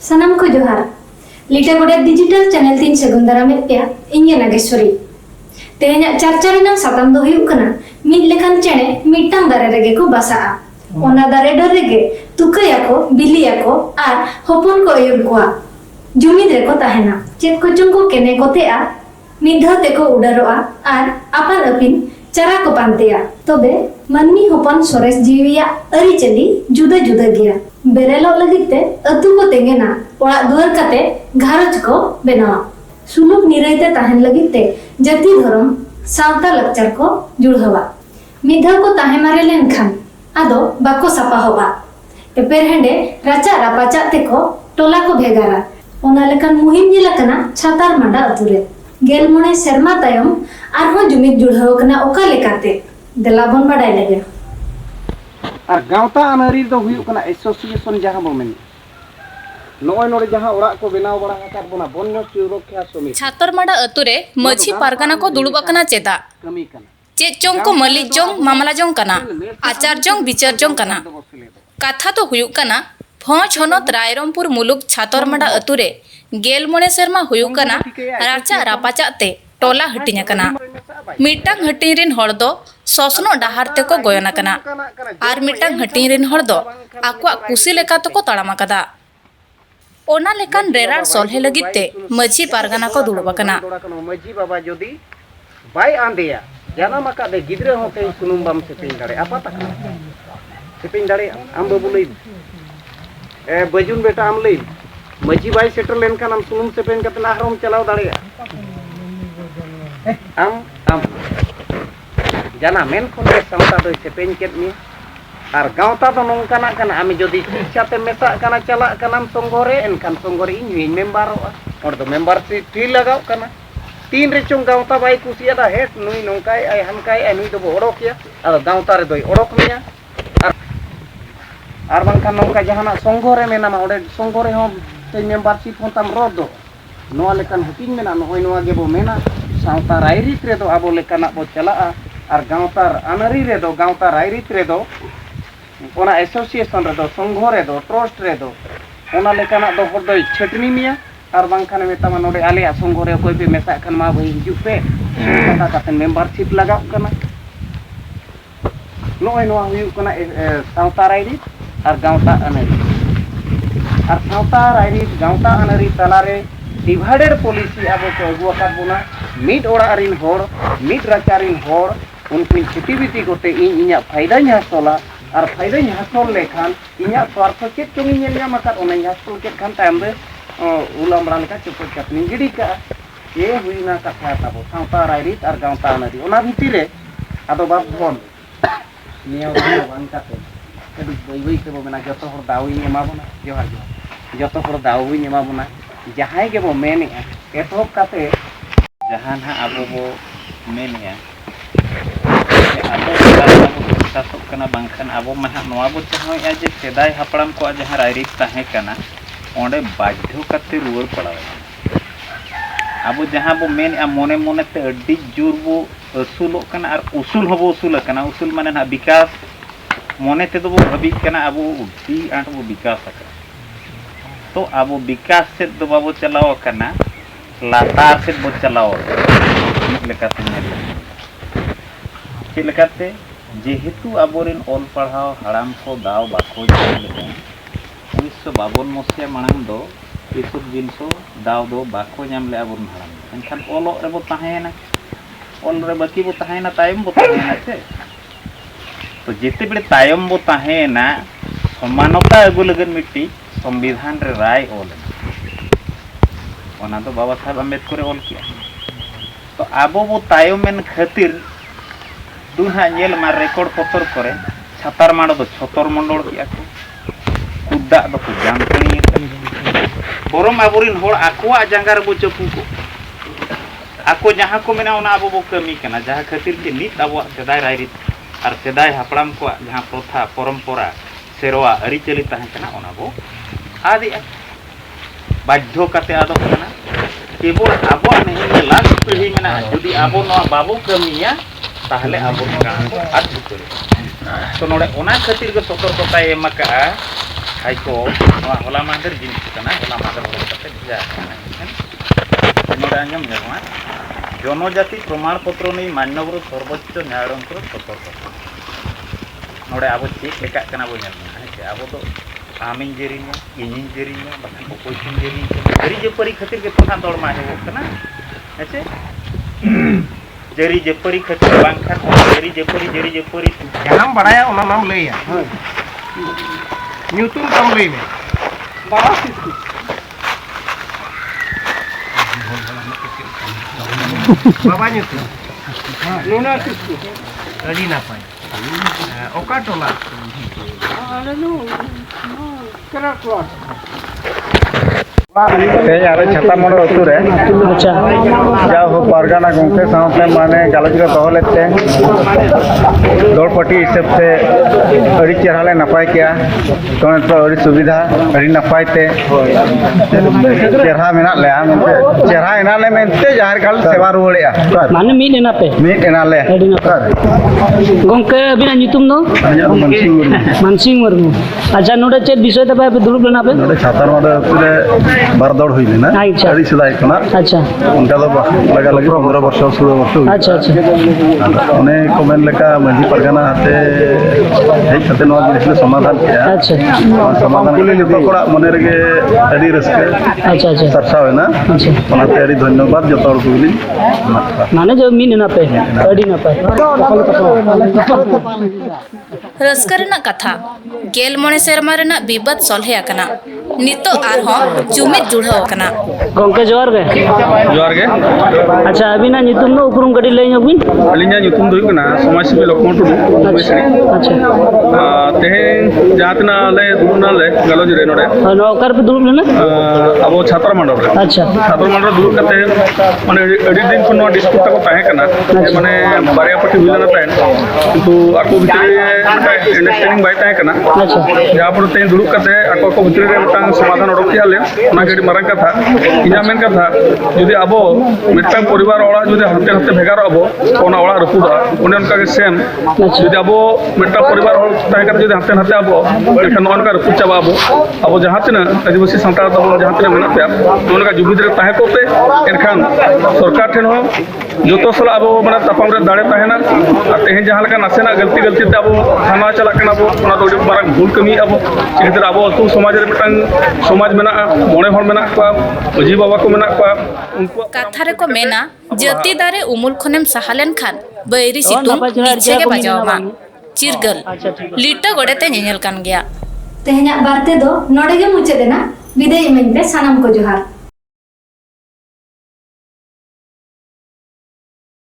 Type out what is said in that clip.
Sanam ko johar. Lita Godet Digital Channel tin Sagun Daramit Pia, Inge Nageshwari. Tehnya charcha renang satam do huyuk kana, mid lekan chene mittang dare rege ko basaa. Ona dare dor rege tukaya ko, bilia ko, ar hopon ko ayur koa. Jumid reko tahena. Chet ko jungko kene ko tea, midha teko udaroa, ar apan apin cara ko pantea. Tobe manmi hopon sores jiwiya ari chali juda-juda gea. Berelok lagit te atu ko tengena, orak duar kate gharaj ko benawa. Suluk nirai te tahen lagit te jati dhorom sawta lakchar ko jurhawa. Midha ko tahe mare lenkhan, ado bako sapa hoba. Eper hende raca rapaca te ko tola ko bhegara. Ona lekan muhim jelakana Chatar Mada ature. Gel mone serma tayom arho jumit jurhawa kana oka lekate. Delabon badai lage. Ar gauta anari do huyuk kana association jaha bo meni noy nore jaha orak ko benaw bana akat bona bonyo सुरक्षा समिति छातर माडा अतुरे मझी पारगाना को दुड़ुब कना चेदा कमी kana चे चोंग को Malik Jong मामला Jong कना आचार जोंग विचार जोंग कना कथा तो हुयुक कना भोज हनत रायरमपुर मुलुक छातर माडा अतुरे गेल मोने शर्मा हुयुक कना राचा रापाचा ते टोला हटिnya कना मिटांग हटिन रिन हड़ दो ससनो डाहार ते को गोयना कना आर मिटांग हटिन रिन हड़ दो आकुआ कुसी लेका तो को तड़ामा कदा ओना लेकान रेरार सोलहे लगित ते मझी पारगाना को दुड़ुब कना मझी बाबा जोदी bye आंदेया janam akak de gidre ho te sunum bam seping dare apa tak seping dare am babulai bajun beta am lai maji bai setter len kan am sunum sepeng kat nahrom chalau dare am jana men khon de samta do sepeng ket mi ar gauta do nongkana kana ami jodi chate mesa kana chala kanam songgore en kan songgore ini member or do member ti lagau kana तीन रे चों गावता by कुसिया दा hate नुई नोंकाय आई हनकाय आई नुई दो ओडोक या आरो गावता रे दोय ओडोक मिया आर बांखान नोंका जहाना संघरे मेना मा ओडे संघरे हो ते मेंबरशिप होताम रोड दो नोआ लेकान हटिंग मेना नोय नोआ गेबो मेना सावता रायरित रे दो आबो लेकाना बो चला आर गावता अनरी रे दो गावता रायरित रे दो ओना एसोसिएशन रे दो संघरे दो ट्रस्ट रे दो ओना लेकाना दो हर दोय छटनी मिया और बांखान मेतामा नोडे आले संघरे कोई पे मेसा खान मा भई हिजु पे कथा कातन मेंबरशिप लगाव कना नोय नोआ हुयु कना सावता रायरी और गावता अनरी और सावता रायरी गावता अनरी तलारे डिवाइडेड पॉलिसी आबो को अगुआ का बोना मिड ओड़ा रिन होड़ मिड राचारिन होड़ उनकी एक्टिविटी कोते इnya फायदा हासला और फायदा हासल लेखान इnya स्वार्थ चेत चोंगी नेल ᱧᱟᱢ आकाद ओना हासल चेत खान तायम रे ulam ran ka cepet katning gidi ka ye huina katha tabo sangta rairit ar gauta nari ona bhitire ado bab bon niau bang kate kedi boi ke bo mena joto hor dawi ema bona johar joto hor dawi ema bona jahai ge bo meni etop kate jahan ha abo bo meni abo kita sok kana bangkhan abo mah noa bo chahoy aje sedai hapram ko jahan rairit tahe kana ओंडे बाध्य कते रुवर पड़ा अब जहां बो main मोने मोने ते अड्डी जोर बो असुल कना और उसूल हबो उसूल कना उसूल माने ना विकास मोने ते तो बो भाबी कना अब दी आठ बो विकास तो अब विकास से तो बाबो चलाओ कना लातार से बो चलाओ लेकाते चे लेकाते जेहेतु अबोरिन ओल पढ़ाओ हराम को दाव बाको लेते 1952 मसिया मांग दो इसुब जिनसो दाव दो बाको नाम ले आबुन हाराम एनखान ओलो रे बो ताहेना ओल रे बाकी बो ताहेना तायम बो ताहेना छे तो जेते बेले तायम बो ताहेना समानता अगु लगन मिट्टी संविधान रे राय ओल ओना तो बाबा साहब अम्बेडकर ओल किया तो आबो बो तायम मेन खातिर दुहा नेल मा रेकॉर्ड पत्र करे छातार माडो दो छतर मंडल किया को कुदा दो जांगकणी बोरम आबोरिन होड़ आकोआ जांगार बो चपू को आको जहां को मेना ओना आबो बो कमी कना जहां खातिर के नित आबो सेदाय रायरित और सेदाय हापड़ाम को जहां प्रथा परंपरा सेरवा अरिचली ताहे कना ओना बो आदि बाध्य कते आदो कना केवल आबो नहीं लास्ट पीढ़ी मेना यदि आबो नवा बाबो कमिया ताहले आबो का आद करे तो नोडे ओना खातिर के सतर्कता एमका ᱟᱭᱠᱚ ᱱᱚᱣᱟ ᱦᱚᱞᱟ ᱢᱟᱦᱫᱮᱨ ᱡᱤᱱᱤᱥ ᱠᱟᱱᱟ ᱦᱚᱞᱟ ᱢᱟᱦᱫᱮᱨ ᱦᱚᱨᱚᱜ ᱠᱟᱛᱮ ᱵᱷᱮᱡᱟ ᱟᱠᱟᱱᱟ ᱱᱚᱰᱮ ᱟᱸᱡᱚᱢ ᱧᱟᱢᱚᱜᱼᱟ জনজাতি প্রমাণপত্র নেই মান্যবর সর্বোচ্চ ন্যায়ালয়ঙ্কর সতর্ক নড়ে আবো চেক লেখা কানা বো ñel হ্যাঁ আবো তো আমিন জেরিনা ইঞ্জিন জেরিনা বাকি কোচিং জেরি জেরি জেপরি খাতির কে প্রধান দড়মা হেবো কানা আছে জেরি জেপরি খাতির বাংখান Jerry জেপরি jangan baraya ona nam leya nyutum tam lei me Baba nyutum Nuna Kisku Adi napai Oka tola तेज आरे छाता मोड़ अतु रे अच्छा जा हो पारगाना गंके साथे माने गालज रे दहो लेते दौड़पट्टी हिसाब से अड़ी चेहराले नपाय किया तो अड़ी सुविधा अड़ी नपाय ते चेहरा मेना ले मेनते चेहरा एना ले मेनते जहार काल सेवा रुवड़िया माने मीट एना पे मीट एना ले अड़ी नपाय गंके बिना nyutum दो मानसिंग मुर्मू अच्छा नोडे चेत विषय तबे पे दुरुब लेना पे नोडे छाता मोड़ अतु रे बार दौड़ हुई ना अच्छा अड़ी सदाय कना अच्छा उनका तो लगा लगी 15 वर्ष 16 वर्ष अच्छा अच्छा उन्हें कमेंट लेका मंजी परगना हाथे हे खाते नवा जिनिस समाधान किया अच्छा समाधान के लिए कोड़ा मने रगे अड़ी रस्के अच्छा अच्छा सरसा है ना अच्छा ओनाते अड़ी धन्यवाद जतो हर गुलिन माने जो मीट एना पे अड़ी ना पे रस्का रेना कथा गेल मोने सेरमा रेना विवाद सलहे आकना नितो आरहों जुमिद जुड़ाव आकना गंके जोर गे जोहार गे अच्छा अबिना nyutum दो उपरुम कटी लई ñobin अलिnya nyutum do हुई समाज सेवी लक्ष्मण टुडू अच्छा तेहें जहां ले दुरुना ले गालोज रे नोडे और ओकर पे दुरुब लेना अब छात्र मंडल रे अच्छा छात्र मंडल दुरुब कते माने एडी दिन को डिस्प्यूट तक ताहे कना माने बारिया पट्टी हुइलना ताहे किंतु आको भितरे अंडरस्टैंडिंग बाय ताहे कना अच्छा जहां पर तेहें दुरुब कते आको को भितरे रे मिटांग समाधान ओडक कियाले ओना गेडी मारंग कथा इना मेन कथा जदि अब मिटांग परिवार ओड़ा जदि हाते हाते भेगार अबो ओना ओड़ा रपुदा ओने उनका के सेम जदि अब मिटांग परिवार होल ताहे कते जदि हाते हाते अबो एखान ओनका रपु चाबा अब जहां तना आदिवासी संतान तब जहां तना मेना पे ओनका जुबिद रे ताहे कोते एनखान सरकार ठेन हो जोतो सला अब माने तापाम रे दाड़े ताहेना तेहें जहां लका नासेना गलती ते अब थाना चला कना बो ओना दो मारंग भूल कमी अब चिकितर अब अतु समाज रे मिटांग समाज मेना मोणे हर मेना को मजी बाबा को मेना को उनको कथा रे को मेना जति दारे उमुल खनेम सहालेन खान बैरी सितुंग नीचे के बजावमा चिरगल लिटा गोडेते ñeñel kan गया तेहना बारते दो नोडे गे मुचे देना विदाय इमेन पे सनम को जोहार